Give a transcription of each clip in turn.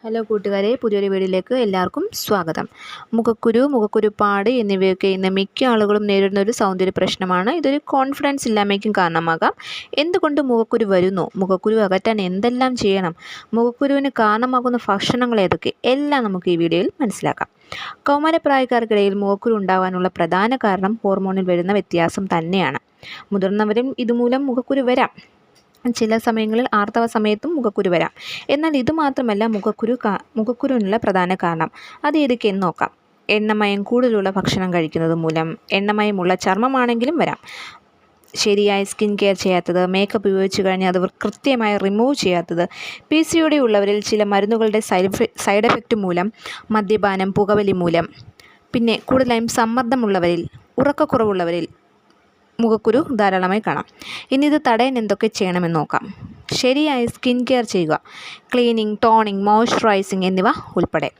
Hello കൂട്ടുകാരെ, പുതിയൊരു വീഡിയോയിലേക്ക് എല്ലാവർക്കും സ്വാഗതം. മുഖക്കുരുപ്പാട് എന്നിവയൊക്കെ ഇന്ന് മിക്ക ആളുകളും നേരിടുന്ന ഒരു സൗന്ദര്യ പ്രശ്നമാണ്. ഇതൊരു കോൺഫിഡൻസ് ഇല്ലായ്മയ്ക്കും കാരണമാകാം. എന്തുകൊണ്ട് മുഖക്കുരു വരുന്നു, മുഖക്കുരു അകറ്റാൻ എന്തെല്ലാം ചെയ്യണം, മുഖക്കുരുവിന് കാരണമാകുന്ന ഭക്ഷണങ്ങൾ ഏതൊക്കെ, എല്ലാം നമുക്ക് ഈ വീഡിയോയിൽ മനസ്സിലാക്കാം. കൗമാരപ്രായക്കാർക്കിടയിൽ മുഖക്കുരു ഉണ്ടാകാനുള്ള പ്രധാന കാരണം ഹോർമോണിൽ വരുന്ന വ്യത്യാസം തന്നെയാണ്. മുതിർന്നവരും ഇതുമൂലം മുഖക്കുരു വരാം. ചില സമയങ്ങളിൽ ആർത്തവ സമയത്തും മുഖക്കുരു വരാം. എന്നാൽ ഇതുമാത്രമല്ല മുഖക്കുരുവിനുള്ള പ്രധാന കാരണം. അത് ഏതൊക്കെയെന്ന് നോക്കാം. എണ്ണമയം കൂടുതലുള്ള ഭക്ഷണം കഴിക്കുന്നത് മൂലം, എണ്ണമയമുള്ള ചർമ്മമാണെങ്കിലും വരാം. ശരിയായ സ്കിൻ കെയർ ചെയ്യാത്തത്, മേക്കപ്പ് ഉപയോഗിച്ച് കഴിഞ്ഞാൽ അത് കൃത്യമായി റിമൂവ് ചെയ്യാത്തത്, PCOD ഉള്ളവരിൽ ചില മരുന്നുകളുടെ സൈഡ് എഫക്റ്റ് മൂലം, മദ്യപാനം, പുകവലി മൂലം, പിന്നെ കൂടുതലായും സമ്മർദ്ദമുള്ളവരിൽ, ഉറക്കക്കുറവുള്ളവരിൽ മുഖക്കുരു ധാരാളമായി കാണാം. ഇനി ഇത് തടയാൻ എന്തൊക്കെ ചെയ്യണമെന്ന് നോക്കാം. ശരിയായി സ്കിൻ കെയർ ചെയ്യുക. ക്ലീനിങ്, ടോണിങ്, മോയ്സ്ചറൈസിങ് എന്നിവ ഉൾപ്പെടെ.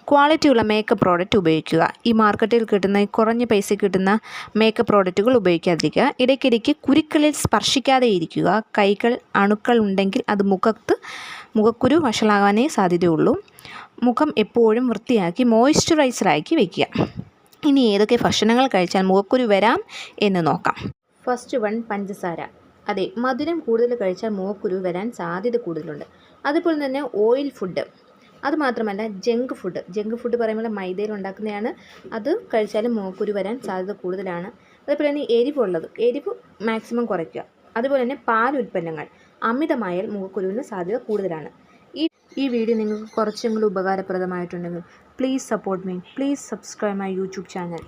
ക്വാളിറ്റിയുള്ള മേക്കപ്പ് പ്രോഡക്റ്റ് ഉപയോഗിക്കുക. ഈ മാർക്കറ്റിൽ കിട്ടുന്ന കുറഞ്ഞ പൈസ കിട്ടുന്ന മേക്കപ്പ് പ്രോഡക്റ്റുകൾ ഉപയോഗിക്കാതിരിക്കുക. ഇടയ്ക്കിടയ്ക്ക് കുരുക്കളിൽ സ്പർശിക്കാതെ ഇരിക്കുക. കൈകൾ അണുക്കൾ ഉണ്ടെങ്കിൽ അത് മുഖക്കുരു വഷളാകാനേ സാധ്യതയുള്ളൂ. മുഖം എപ്പോഴും വൃത്തിയാക്കി മോയ്സ്ചറൈസറാക്കി വയ്ക്കുക. ഇനി ഏതൊക്കെ ഭക്ഷണങ്ങൾ കഴിച്ചാൽ മുഖക്കുരു വരാം എന്ന് നോക്കാം. ഫസ്റ്റ് വൺ, പഞ്ചസാര. അതെ, മധുരം കൂടുതൽ കഴിച്ചാൽ മുഖക്കുരു വരാൻ സാധ്യത കൂടുതലുണ്ട്. അതുപോലെ തന്നെ ഓയിൽ ഫുഡ്, അതുമാത്രമല്ല ജങ്ക് ഫുഡ് പറയുമ്പോൾ മൈദയിൽ ഉണ്ടാക്കുന്നതാണ്. അത് കഴിച്ചാലും മുഖക്കുരു വരാൻ സാധ്യത കൂടുതലാണ്. അതുപോലെ തന്നെ എരിവ് മാക്സിമം കുറയ്ക്കുക. അതുപോലെ തന്നെ പാൽ ഉൽപ്പന്നങ്ങൾ അമിതമായാൽ മുഖക്കുരുവിന് സാധ്യത കൂടുതലാണ്. ഈ വീഡിയോ നിങ്ങൾക്ക് കുറച്ചെങ്കിലും ഉപകാരപ്രദമായിട്ടുണ്ടെങ്കിൽ please support me. Please subscribe my YouTube channel.